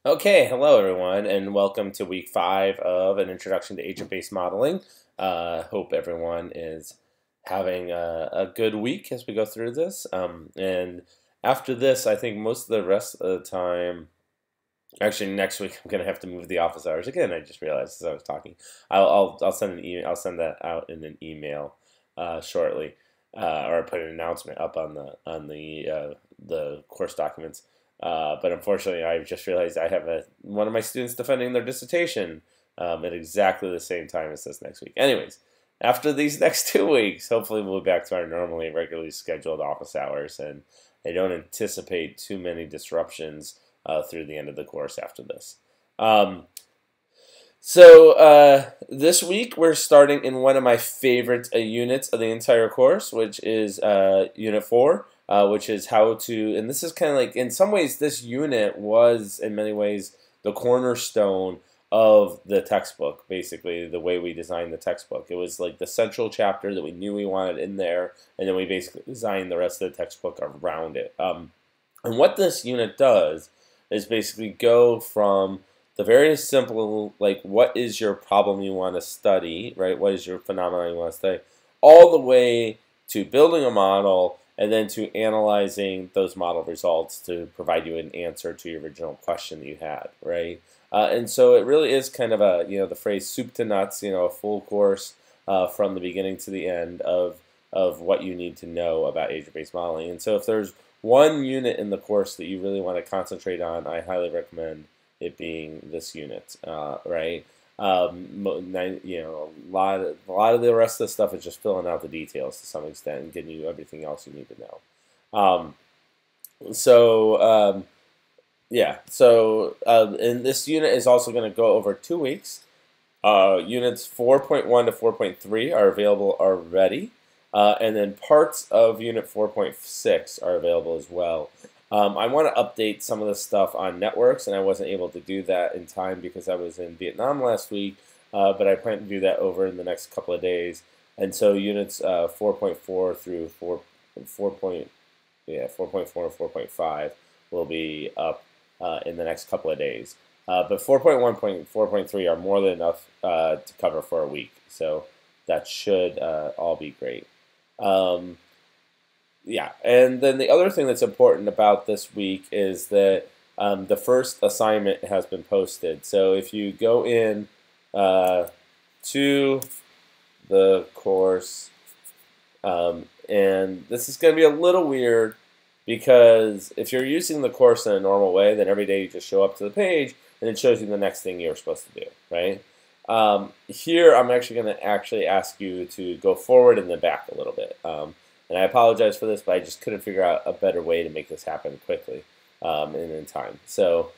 Okay, hello everyone, and welcome to week 5 of an introduction to agent-based modeling. Hope everyone is having a good week as we go through this. And after this, I think most of the rest of the time, actually next week, I'm gonna have to move the office hours again. I just realized as I was talking. I'll send an email. I'll send that out in an email shortly, or put an announcement up on the course documents. But unfortunately, I just realized I have one of my students defending their dissertation at exactly the same time as this next week. Anyways, after these next 2 weeks, hopefully we'll be back to our normally regularly scheduled office hours, and I don't anticipate too many disruptions through the end of the course after this. This week we're starting in one of my favorite units of the entire course, which is Unit 4. Which is how to, and this is kind of like, in some ways, this unit was, in many ways, the cornerstone of the textbook, basically, the way we designed the textbook. It was like the central chapter that we knew we wanted in there, and then we basically designed the rest of the textbook around it. And what this unit does is basically go from the very simple, like, what is your problem you want to study, right? What is your phenomenon you want to study, all the way to building a model, and then to analyzing those model results to provide you an answer to your original question that you had, right? And so it really is kind of a, the phrase soup to nuts, a full course from the beginning to the end of what you need to know about agent-based modeling. And so if there's one unit in the course that you really want to concentrate on, I highly recommend it being this unit, right? A lot of the rest of the stuff is just filling out the details to some extent and getting you everything else you need to know. And this unit is also going to go over 2 weeks. Units 4.1 to 4.3 are available already, and then parts of Unit 4.6 are available as well. I want to update some of the stuff on networks, and I wasn't able to do that in time because I was in Vietnam last week, but I plan to do that over in the next couple of days. And so units 4.4 through 4.4 and 4.5 will be up in the next couple of days. But 4.1, 4.3 are more than enough to cover for a week, so that should all be great. Yeah, and then the other thing that's important about this week is that the first assignment has been posted. So if you go in to the course, and this is going to be a little weird because if you're using the course in a normal way, then every day you just show up to the page and it shows you the next thing you're supposed to do, right? Here I'm actually going to ask you to go forward and then back a little bit. And I apologize for this, but I just couldn't figure out a better way to make this happen quickly and in time. So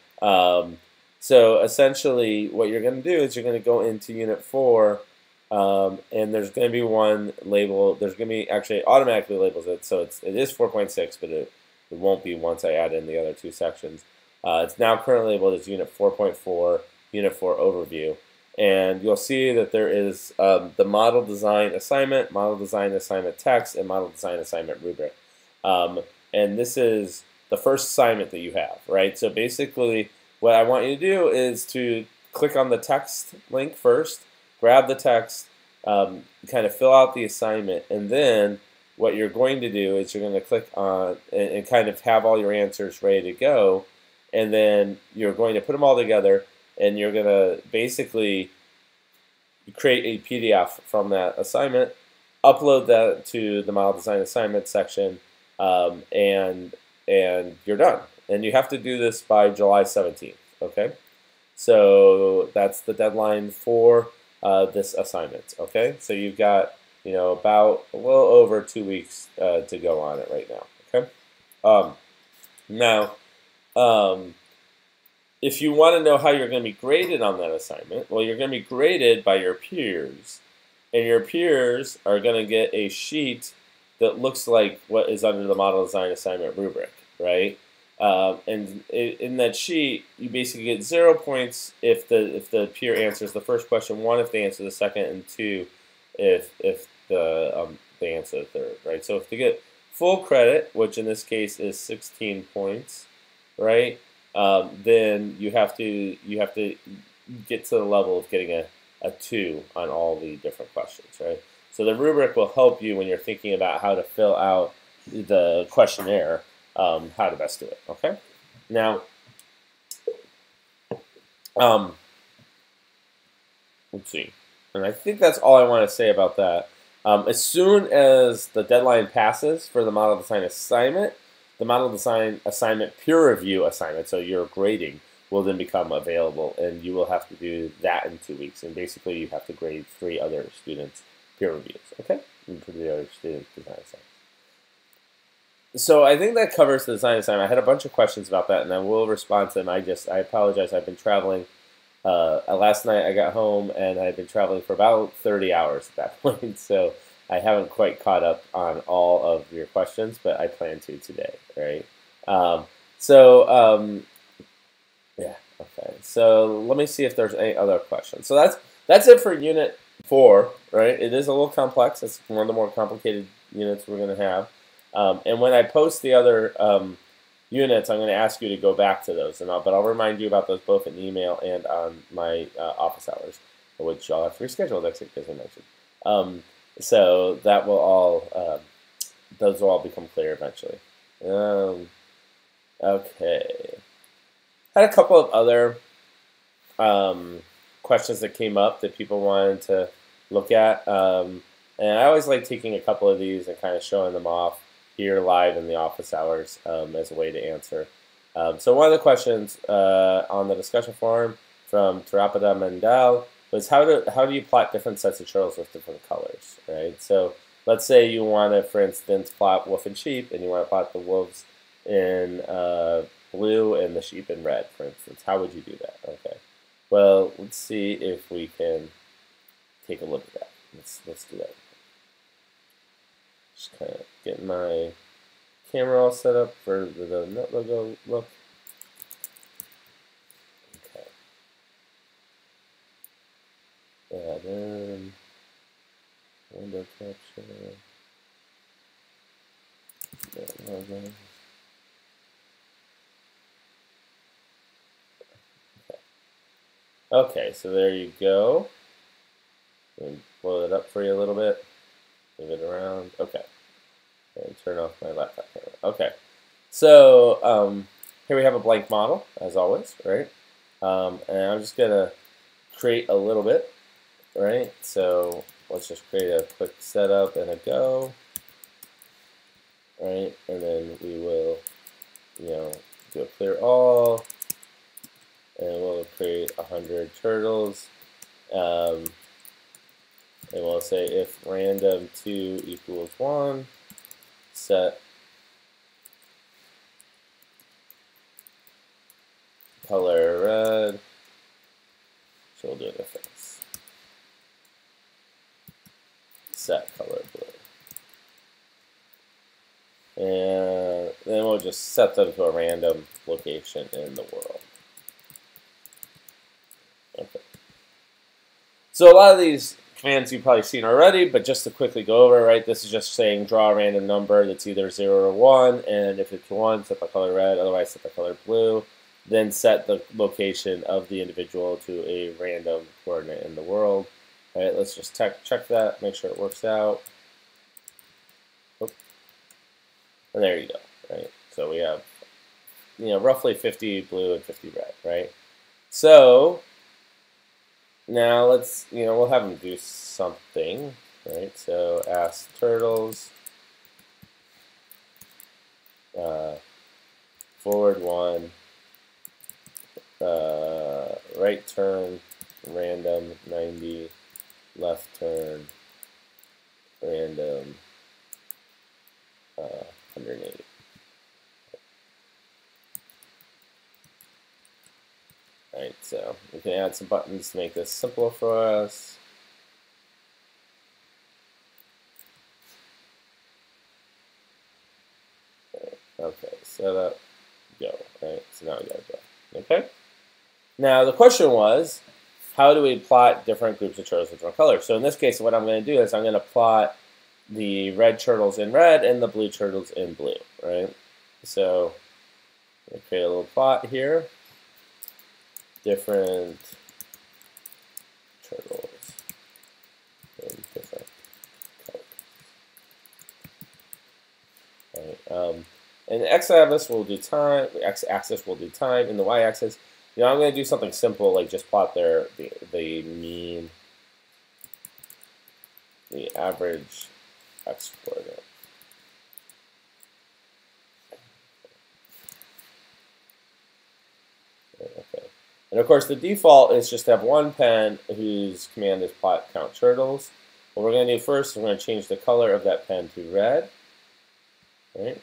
essentially what you're going to do is you're going to go into Unit 4, and there's going to be one label. There's going to be, actually automatically labels it, so it is 4.6, but it won't be once I add in the other two sections. It's now currently labeled as Unit 4.4, Unit 4 Overview. And you'll see that there is the model design assignment text, and model design assignment rubric. And this is the first assignment that you have, right? So basically, what I want you to do is to click on the text link first, grab the text, kind of fill out the assignment, and then what you're going to do is you're going to click on and kind of have all your answers ready to go, and then you're going to put them all together, and you're going to basically create a PDF from that assignment, upload that to the model design assignment section, and you're done. And you have to do this by July 17th, okay? So that's the deadline for this assignment, okay? So you've got, about a little over 2 weeks to go on it right now, okay? If you want to know how you're going to be graded on that assignment, well, you're going to be graded by your peers. And your peers are going to get a sheet that looks like what is under the model design assignment rubric, right? And in that sheet, you basically get 0 points if the peer answers the first question, 1 if they answer the second, and 2 if they answer the third, right? So if they get full credit, which in this case is 16 points, right? then you have to get to the level of getting a 2 on all the different questions, right? So the rubric will help you when you're thinking about how to fill out the questionnaire, how to best do it. Okay. Now, let's see. And I think that's all I want to say about that. As soon as the deadline passes for the model design assignment, the model design assignment peer review assignment, so your grading, will then become available, and you will have to do that in 2 weeks. And basically, you have to grade 3 other students' peer reviews, okay? And for the other students' design assignments. So I think that covers the design assignment. I had a bunch of questions about that, and I will respond to them. I apologize. I've been traveling. Last night I got home, and I've been traveling for about 30 hours at that point, so I haven't quite caught up on all of your questions, but I plan to today, right? Yeah, okay. So let me see if there's any other questions. So that's it for Unit 4, right? It is a little complex. It's one of the more complicated units we're going to have. And when I post the other units, I'm going to ask you to go back to those, but I'll remind you about those both in email and on my office hours, which I'll have to reschedule next week, as I mentioned. So that will all, those will all become clear eventually. Okay. Had a couple of other questions that came up that people wanted to look at, and I always like taking a couple of these and kind of showing them off here live in the office hours as a way to answer. So one of the questions on the discussion forum from Tarapada Mendel was how do you plot different sets of turtles with different colors, right? So let's say you want to, for instance, plot wolf and sheep, and you want to plot the wolves in blue and the sheep in red, for instance. How would you do that? Okay. Well, let's see if we can take a look at that. Let's do that. Just kind of getting my camera all set up for the net logo look. Okay. Add in window capture. Net logo. Okay, so there you go. And blow it up for you a little bit. Move it around. Okay. And turn off my laptop camera. Okay. So here we have a blank model, as always, right? And I'm just going to create a little bit, right? So let's just create a quick setup and a go, right? And then we will, do a clear all, and we'll create 100 turtles. And we'll say if random 2 equals 1, set color red, so we'll do a difference. Set color blue. And then we'll just set them to a random location in the world. Okay. So a lot of these commands you've probably seen already, but just to quickly go over, right, this is just saying draw a random number that's either 0 or 1, and if it's 1, set the color red, otherwise set the color blue, then set the location of the individual to a random coordinate in the world. All right, let's just check that, make sure it works out. Oh. And there you go, right? So we have, roughly 50 blue and 50 red, right? So now let's, we'll have them do something, right? So ask turtles, forward 1, right turn, random 90, left turn, random 180. Right, so we can add some buttons to make this simpler for us. Okay, set up, go. Right, so now we gotta go. Okay. Now the question was, how do we plot different groups of turtles with different colors? So in this case, what I'm going to do is I'm going to plot the red turtles in red and the blue turtles in blue. Right. So I'm gonna create a little plot here. Different turtles in different colors. Right. And the x-axis will do time. The x-axis will do time. And the y-axis, I'm going to do something simple like just plot the mean, the average x-coordinate. Okay. And of course, the default is just to have one pen whose command is plot count turtles. What we're going to do first is we're going to change the color of that pen to red. Right?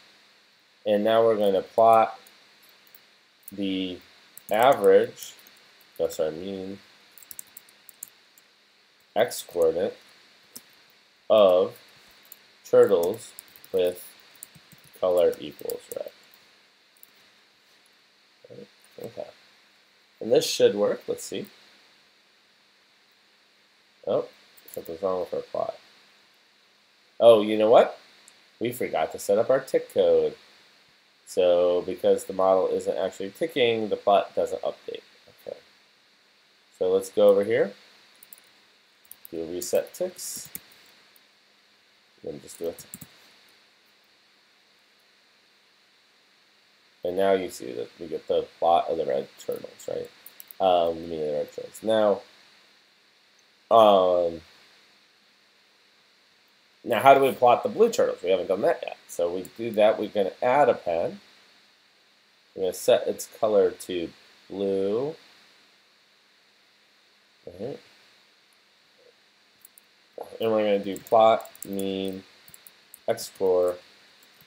And now we're going to plot the average, mean x-coordinate of turtles with color equals red. Right? Okay. And this should work. Let's see. Oh, something's wrong with our plot. Oh, you know what? We forgot to set up our tick code. So because the model isn't actually ticking, the plot doesn't update. Okay. So let's go over here, do reset ticks, and then just do it. And now you see that we get the plot of the red turtles, right? The mean of the red turtles. Now, how do we plot the blue turtles? We haven't done that yet. So we do that. We're going to add a pen. We're going to set its color to blue. And we're going to do plot mean x-score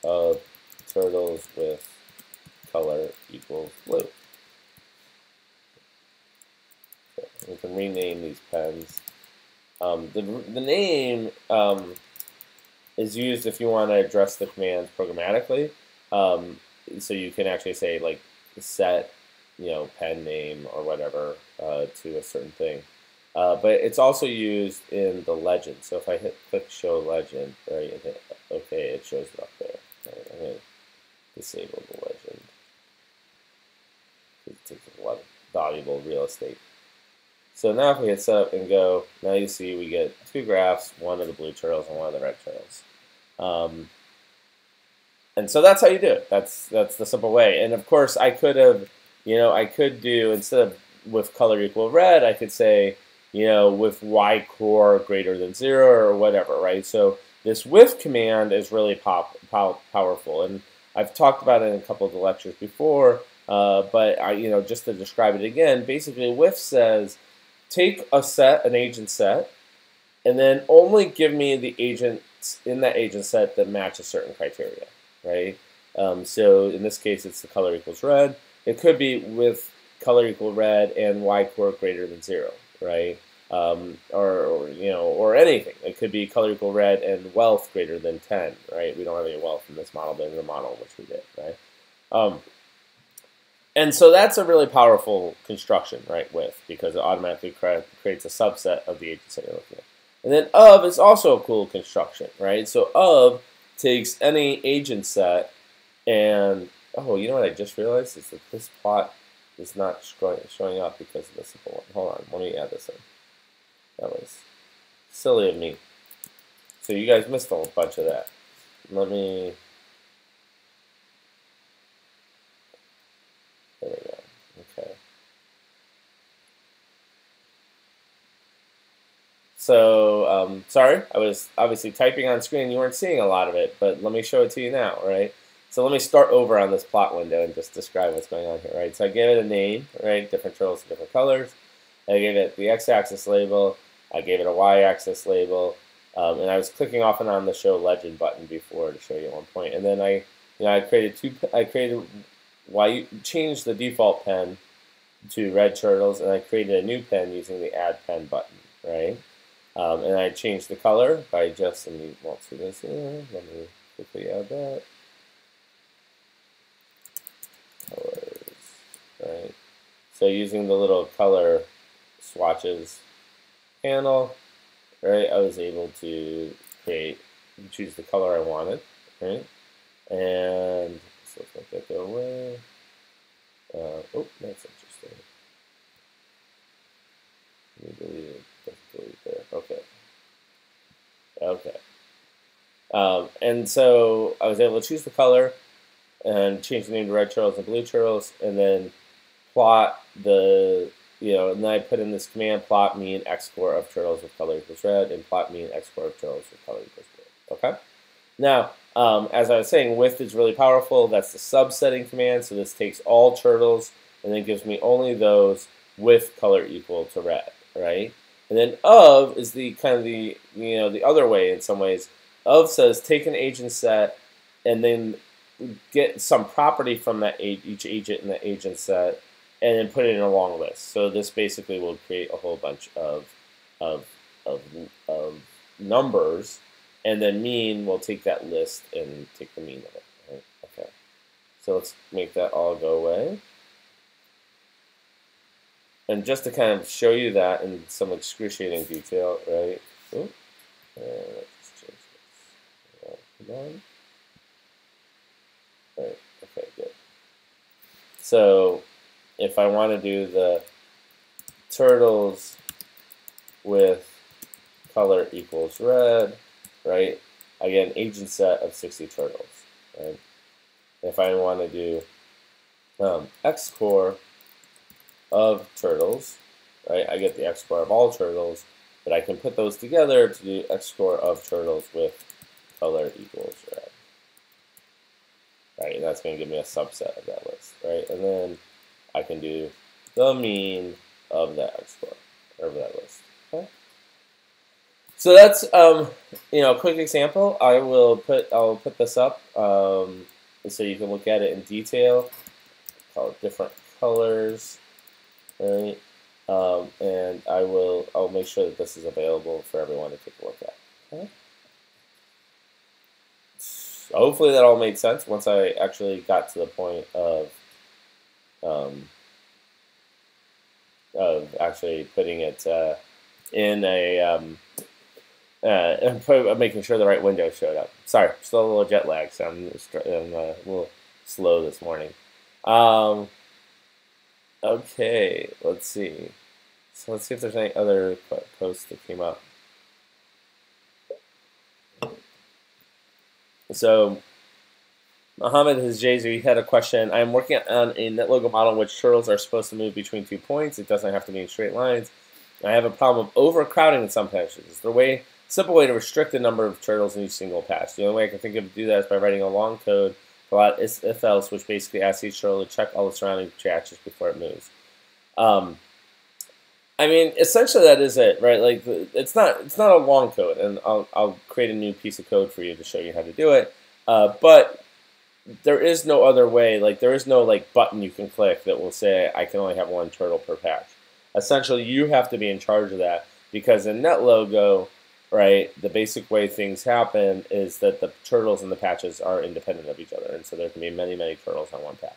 of turtles with color equals blue. Okay. We can rename these pens. The name is used if you want to address the commands programmatically. So you can actually say like set, pen name or whatever to a certain thing. But it's also used in the legend. So if I click show legend, right, and hit OK, it shows it up there. Right, I'm going to disable the legend. It takes a lot of valuable real estate. So now if we hit set up and go, now you see we get two graphs, one of the blue turtles and one of the red turtles. And so that's how you do it. That's the simple way. And of course I could have, I could do, instead of with color equal red, I could say, with y core greater than 0 or whatever, right? So this Wif command is really powerful. And I've talked about it in a couple of the lectures before, but just to describe it again, basically Wif says, take a set, an agent set, and then only give me the agents in that agent set that match a certain criteria, right? So in this case, it's the color equals red. It could be with color equal red and y core greater than 0, right? Or anything. It could be color equal red and wealth greater than 10, right? We don't have any wealth in this model, but in the model which we did, right? And so that's a really powerful construction, right, because it automatically creates a subset of the agent set you're looking at. And then of is also a cool construction, right? So of takes any agent set and, oh, you know what I just realized is that this plot is not showing up because of the simple one. Hold on, let me add this in. That was silly of me. So you guys missed a whole bunch of that. Let me... There we go. Okay. So, sorry, I was obviously typing on screen. You weren't seeing a lot of it, but let me show it to you now, right? So let me start over on this plot window and just describe what's going on here, right? So I gave it a name, right? Different turtles, different colors. I gave it the x-axis label. I gave it a y-axis label. And I was clicking off and on the show legend button before to show you at one point. And then I changed the default pen to red turtles, and I created a new pen using the add pen button, right? And I changed the color by just, let me walk through this here. Let me quickly add that. Colors, right? So using the little color swatches panel, right, I was able to choose the color I wanted, right? And so let's make that go away. Oh, that's interesting. Let me delete it. Delete there. Okay. Okay. And so I was able to choose the color and change the name to red turtles and blue turtles, and then plot the, and then I put in this command, plot mean x score of turtles with color equals red, and plot mean x score of turtles with color equals blue. Okay? Now, as I was saying, width is really powerful. That's the subsetting command, so this takes all turtles and then gives me only those with color equal to red, right? And then of is the kind of the other way in some ways. Of says take an agent set and then get some property from that each agent in the agent set and then put it in a long list. So this basically will create a whole bunch of of, of numbers, and then mean will take that list and take the mean of it. Right? Okay. So let's make that all go away. And just to kind of show you that in some excruciating detail, right? Ooh. Let's change this. Come on. Right. Okay, good. So if I want to do the turtles with color equals red, right? Again, agent set of 60 turtles, right? If I want to do x score of turtles, right? I get the x score of all turtles, but I can put those together to do x score of turtles with color equals red, right? And that's going to give me a subset of that list, right? And then I can do the mean of that x score of that list. Okay. So that's a quick example. I'll put this up so you can look at it in detail. Call it different colors, right? And I'll make sure that this is available for everyone to take a look at. Okay. So hopefully that all made sense once I actually got to the point of actually putting it in a and making sure the right window showed up. Sorry, still a little jet lag, so I'm a little slow this morning. Okay, let's see. So let's see if there's any other posts that came up. So Mohammed Hijazi had a question. I'm working on a NetLogo model in which turtles are supposed to move between 2 points. It doesn't have to be in straight lines. I have a problem of overcrowding in some patches. Is there a simple way to restrict the number of turtles in each single patch? The only way I can think of to do that is by writing a long code for a lot if else, which basically asks each turtle to check all the surrounding patches before it moves. I mean, essentially that is it, right? Like it's not a long code, and I'll create a new piece of code for you to show you how to do it. But there is no other way. Like there is no button you can click that will say I can only have 1 turtle per patch. Essentially, you have to be in charge of that because in NetLogo, right, the basic way things happen is that the turtles and the patches are independent of each other, and so there can be many, many turtles on one patch.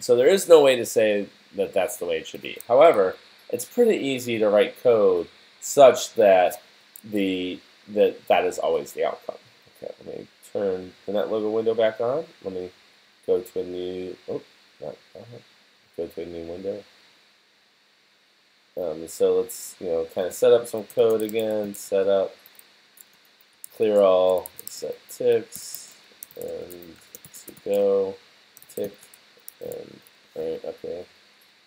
So there is no way to say that that's the way it should be. However, it's pretty easy to write code such that that is always the outcome. Okay, let me turn the NetLogo window back on. Let me go to a new. Oh, not go to a new window. So let's kind of set up some code again. Set up, clear all, set ticks, and let's see, go tick, and right. Okay,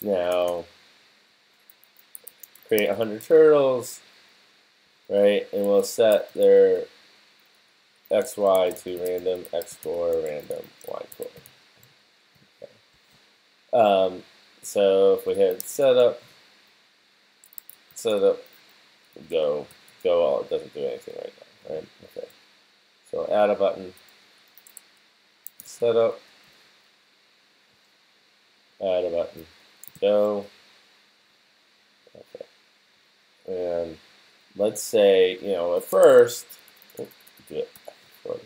now create 100 turtles, right? And we'll set their XY to random X score, random Y score. Okay. So if we hit setup, go all, it doesn't do anything right now, right? Okay. So add a button, setup, add a button, go. Okay. And let's say, at first, do it. All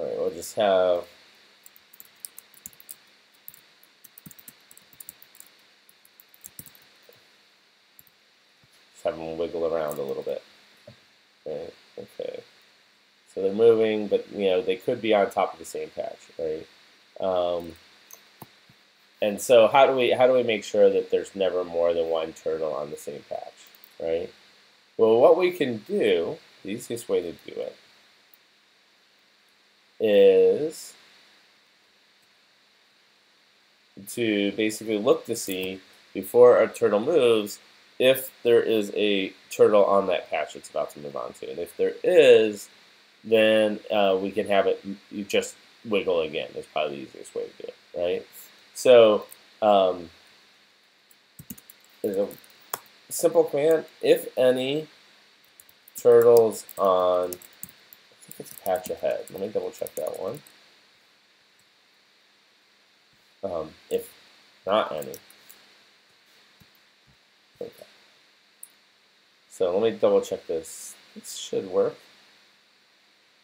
right, we'll just have them wiggle around a little bit. Right? Okay. So they're moving, but they could be on top of the same patch, right? And so how do we make sure that there's never more than one turtle on the same patch, right? Well, what we can do, the easiest way to do it is to basically look to see before a turtle moves if there is a turtle on that patch it's about to move on to. And if there is, then we can have it, you just wiggle again. That's probably the easiest way to do it, right? So there's a simple command, if any turtles on, I think it's patch ahead. Let me double check that one. If not any. Okay. So let me double check this. This should work.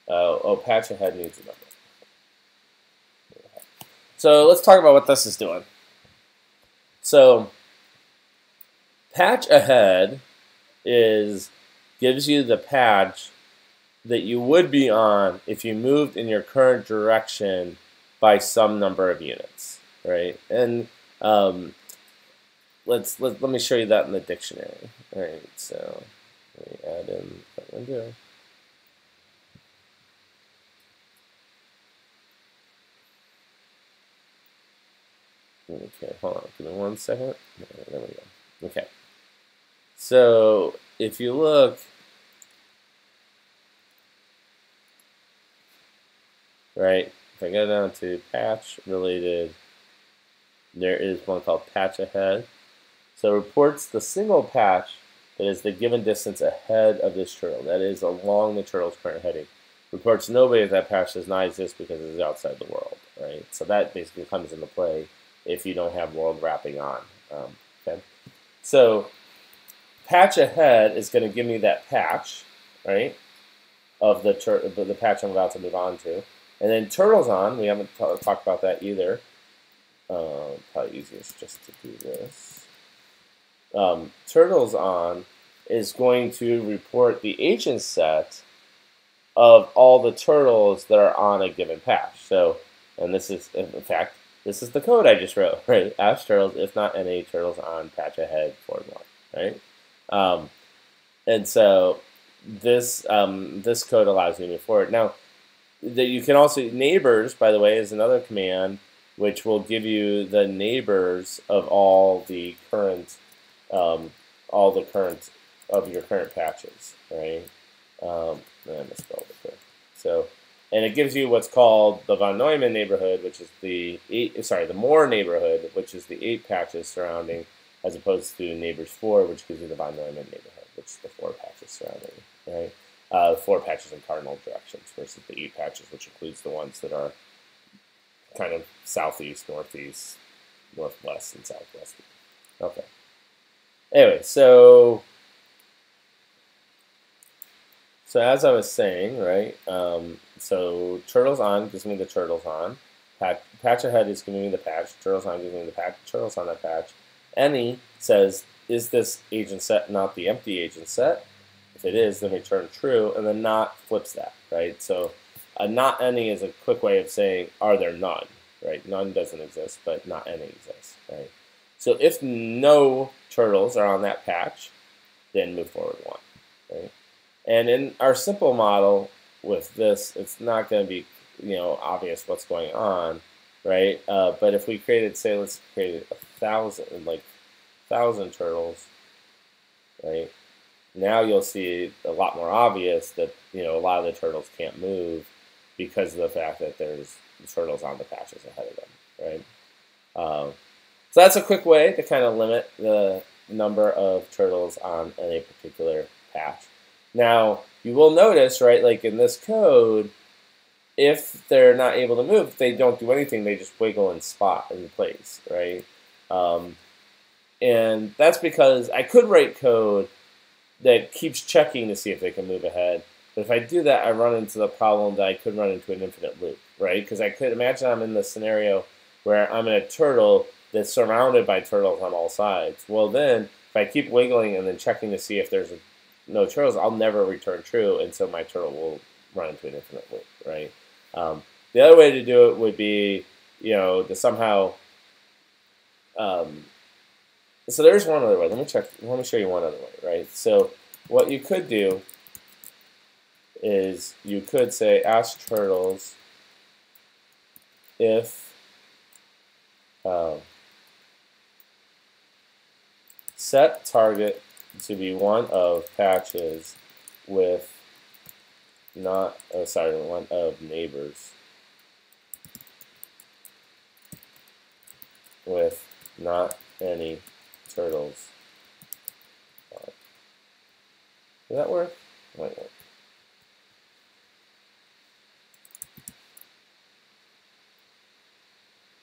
Oh, patch ahead needs a number. So let's talk about what this is doing. So patch ahead gives you the patch that you would be on if you moved in your current direction by some number of units, right? And let me show you that in the dictionary. All right, so let me add in that window. Okay, hold on, give me 1 second. There we go. Okay, so if you look, right, if I go down to patch related, there is one called patch ahead. So it reports the single patch that is the given distance ahead of this turtle, that is along the turtle's current heading. Reports nobody that patch does not exist because it is outside the world, right? So that basically comes into play if you don't have world wrapping on. Okay, so patch ahead is going to give me that patch, right, of the patch I'm about to move on to, and then turtles on. We haven't talked about that either. Probably easiest just to do this. Turtles on is going to report the agent set of all the turtles that are on a given patch. So, and this is, in fact, this is the code I just wrote, right? Ash turtles, if not any turtles on patch ahead forward 1, right? And so this this code allows you to move forward. Now, you can also, neighbors, by the way, is another command which will give you the neighbors of all the current of your current patches, right? I misspelled it there. So, and it gives you what's called the von Neumann neighborhood, which is the Moore neighborhood, which is the 8 patches surrounding, as opposed to neighbors 4, which gives you the von Neumann neighborhood, which is the 4 patches surrounding, right? 4 patches in cardinal directions versus the 8 patches, which includes the ones that are kind of southeast, northeast, northwest, and southwest. Okay. Anyway, so as I was saying, right, so turtles on gives me the turtles on. Patch ahead is giving me the patch. Turtles on gives me the patch. Turtles on that patch. Any says, is this agent set not the empty agent set? If it is, then return true, and then not flips that, right? So not any is a quick way of saying, are there none, right? None doesn't exist, but not any exists, right? So if no turtles are on that patch, then move forward 1, right? And in our simple model with this, it's not going to be, obvious what's going on, right? But if we created, say, let's create 1,000 turtles, right? Now you'll see a lot more obvious that, a lot of the turtles can't move because of the fact that there's turtles on the patches ahead of them, right? So that's a quick way to kind of limit the number of turtles on any particular patch. Now, you will notice, right, like in this code, if they're not able to move, they don't do anything, they just wiggle and spot in place, right? And that's because I could write code that keeps checking to see if they can move ahead. But if I do that, I run into the problem that I could run into an infinite loop, right? Because I could imagine I'm in the scenario where I'm in a turtle that's surrounded by turtles on all sides. Well, then, if I keep wiggling and then checking to see if there's no turtles, I'll never return true, and so my turtle will run into an infinite loop, right? The other way to do it would be, to somehow. So there's one other way. Let me show you one other way, right? So what you could do is you could say ask turtles if set target to be one of patches with one of neighbors with not any turtles. Does that work? Might work.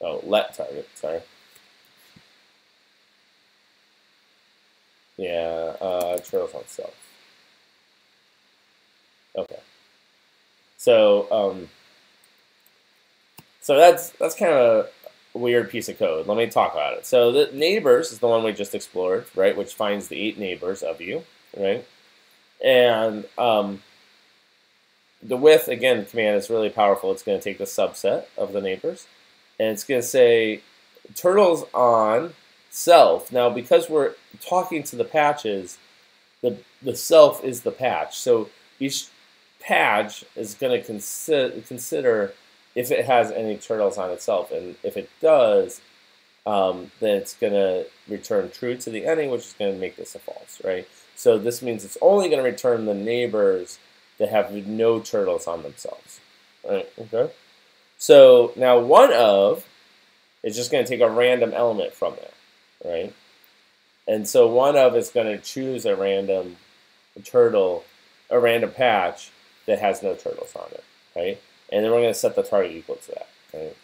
Oh, let target, sorry. Yeah, turtles on self. Okay. So that's kind of a weird piece of code. Let me talk about it. So the neighbors is the one we just explored, right? Which finds the 8 neighbors of you, right? And the with, again, command is really powerful. It's going to take the subset of the neighbors, and it's going to say turtles on self. Now, because we're talking to the patches, the self is the patch. So each patch is going to consider if it has any turtles on itself, and if it does, then it's going to return true to the ending, which is going to make this a false, right? So this means it's only going to return the neighbors that have no turtles on themselves, right? Okay. So now one of is just going to take a random element from there, right? And so one of is going to choose a random turtle, a random patch that has no turtles on it, right? And then we're going to set the target equal to that, right?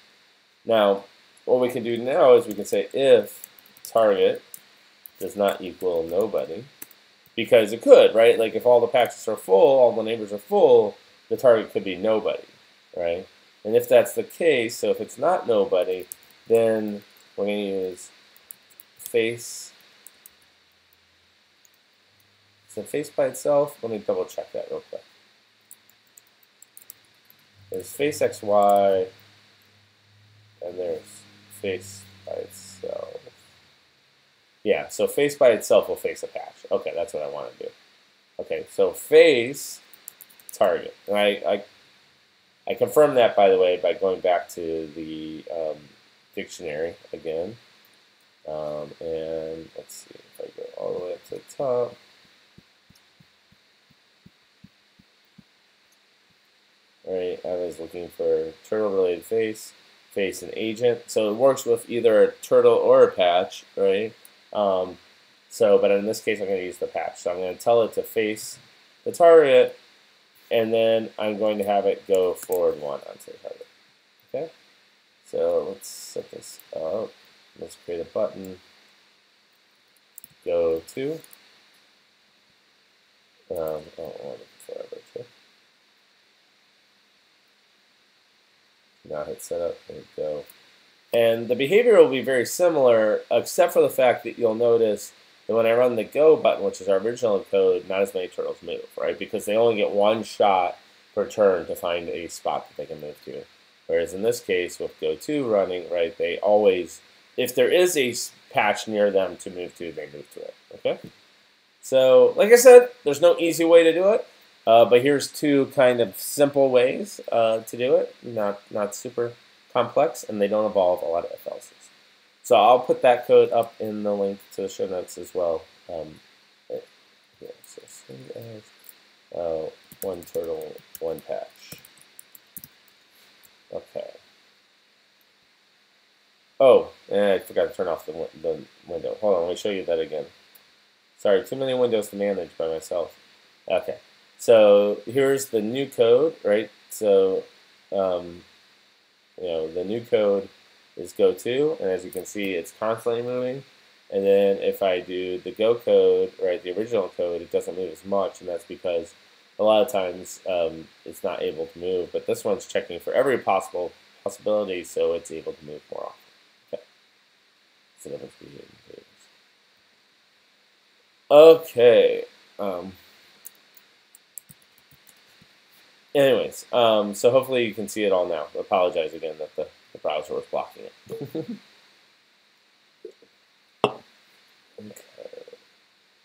Now, what we can do now is we can say if target does not equal nobody, because it could, right? Like if all the patches are full, all the neighbors are full, the target could be nobody, right? And if that's the case, so if it's not nobody, then we're going to use face. So face by itself, let me double check that real quick. There's face XY, and there's face by itself. Yeah, so face by itself will face a patch. Okay, that's what I want to do. Okay, so face target. And I confirmed that, by the way, by going back to the dictionary again. And let's see if I go all the way up to the top. Right, I was looking for turtle-related face, and agent. So it works with either a turtle or a patch, right? But in this case, I'm going to use the patch. So I'm going to tell it to face the target, and then I'm going to have it go forward 1 onto the target. Okay? So let's set this up. Let's create a button. Go to. Now hit setup and go. And the behavior will be very similar, except for the fact that you'll notice that when I run the go button, which is our original code, not as many turtles move, right? Because they only get 1 shot per turn to find a spot that they can move to. Whereas in this case, with go to running, right, they always, if there is a patch near them to move to, they move to it, okay? So, like I said, there's no easy way to do it. But here's 2 kind of simple ways to do it, not super complex, and they don't involve a lot of if else's. So I'll put that code up in the link to the show notes as well. Yeah, so send as 1 turtle, 1 patch. Okay. Oh, and I forgot to turn off the window. Hold on, let me show you that again. Sorry, too many windows to manage by myself. Okay. So here's the new code, right? So, the new code is go to, and as you can see, it's constantly moving. And then if I do the go code, right, the original code, it doesn't move as much, and that's because a lot of times it's not able to move. But this one's checking for every possibility, so it's able to move more often. Okay. That's the difference between these. Okay. anyways, so hopefully you can see it all now. I apologize again that the browser was blocking it. Okay,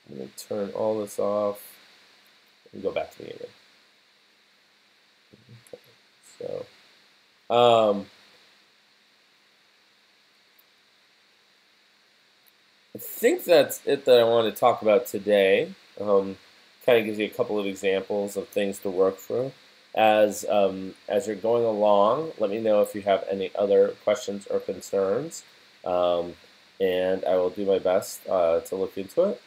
I'm going to turn all this off and go back to the unit. Okay. So, I think that's it that I want to talk about today. Kind of gives you a couple of examples of things to work through. As you're going along, let me know if you have any other questions or concerns, and I will do my best to look into it.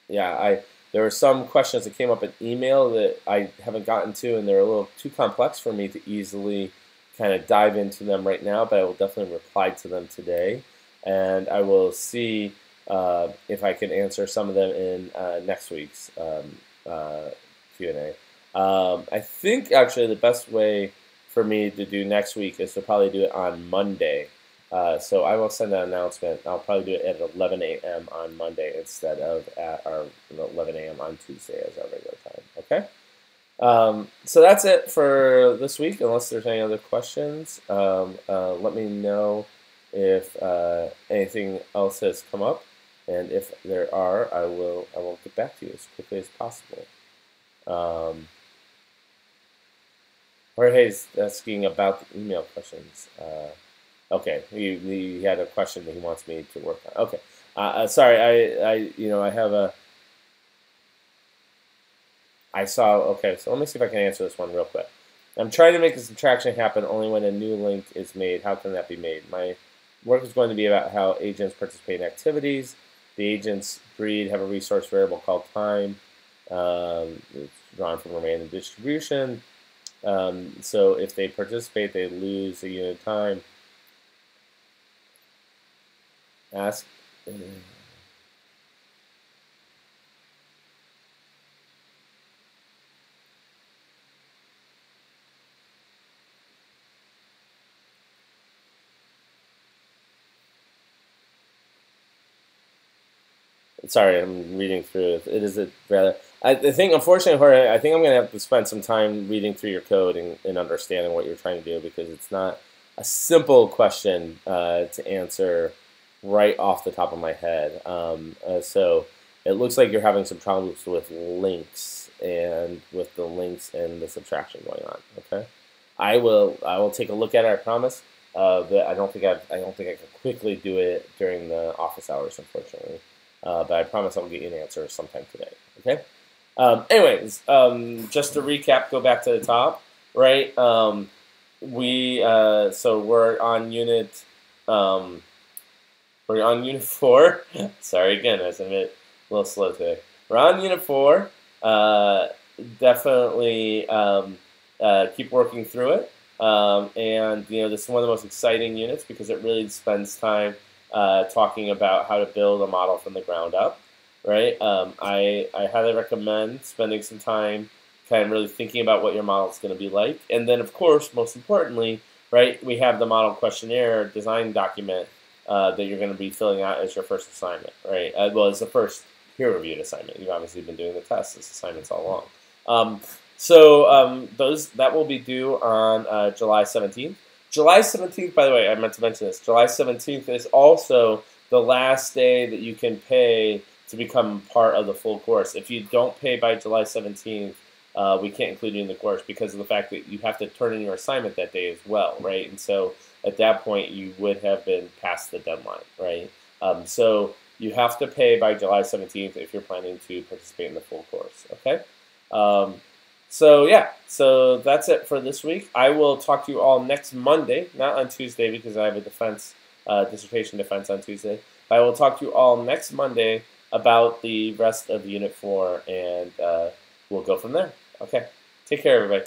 Yeah, there were some questions that came up in email that I haven't gotten to, and they're a little too complex for me to easily kind of dive into them right now, but I will definitely reply to them today, and I will see if I can answer some of them in next week's Q&A. I think actually the best way for me to do next week is to probably do it on Monday. So I will send an announcement. I'll probably do it at 11 a.m. on Monday instead of at our 11 a.m. on Tuesday as our regular time. Okay? So that's it for this week. Unless there's any other questions, let me know if anything else has come up, and if there are, I will get back to you as quickly as possible. Jorge's asking about the email questions. Okay, he had a question that he wants me to work on. Okay, sorry, I have a. Okay, so let me see if I can answer this one real quick. I'm trying to make the subtraction happen only when a new link is made. How can that be made? My work is going to be about how agents participate in activities. The agents breed have a resource variable called time. It's drawn from a random distribution. So if they participate, they lose a unit of time. Ask. Sorry, I'm reading through it. It is a rather. I think, unfortunately, Jorge, I think I'm going to have to spend some time reading through your code and understanding what you're trying to do, because it's not a simple question to answer right off the top of my head. So it looks like you're having some problems with links and with the links and the subtraction going on. Okay, I will take a look at it. I promise. But I don't think I can quickly do it during the office hours, unfortunately. But I promise I'll get you an answer sometime today. Okay. Anyways, just to recap, go back to the top, right? So we're on unit 4. Sorry again, as I'm a little slow today. We're on unit 4. Definitely keep working through it. And this is one of the most exciting units because it really spends time talking about how to build a model from the ground up, right? I highly recommend spending some time kind of really thinking about what your model is going to be like. And then, of course, most importantly, right, we have the model questionnaire design document that you're going to be filling out as your first assignment, right? Well, it's the first peer-reviewed assignment. You've obviously been doing the tests as assignments all along. That will be due on July 17th. July 17th, by the way, I meant to mention this. July 17th is also the last day that you can pay to become part of the full course. If you don't pay by July 17th, we can't include you in the course because of the fact that you have to turn in your assignment that day as well, right? And so at that point, you would have been past the deadline, right? So you have to pay by July 17th if you're planning to participate in the full course, okay? So that's it for this week. I will talk to you all next Monday, not on Tuesday because I have a dissertation defense on Tuesday. But I will talk to you all next Monday about the rest of Unit 4, and we'll go from there. Okay, take care, everybody.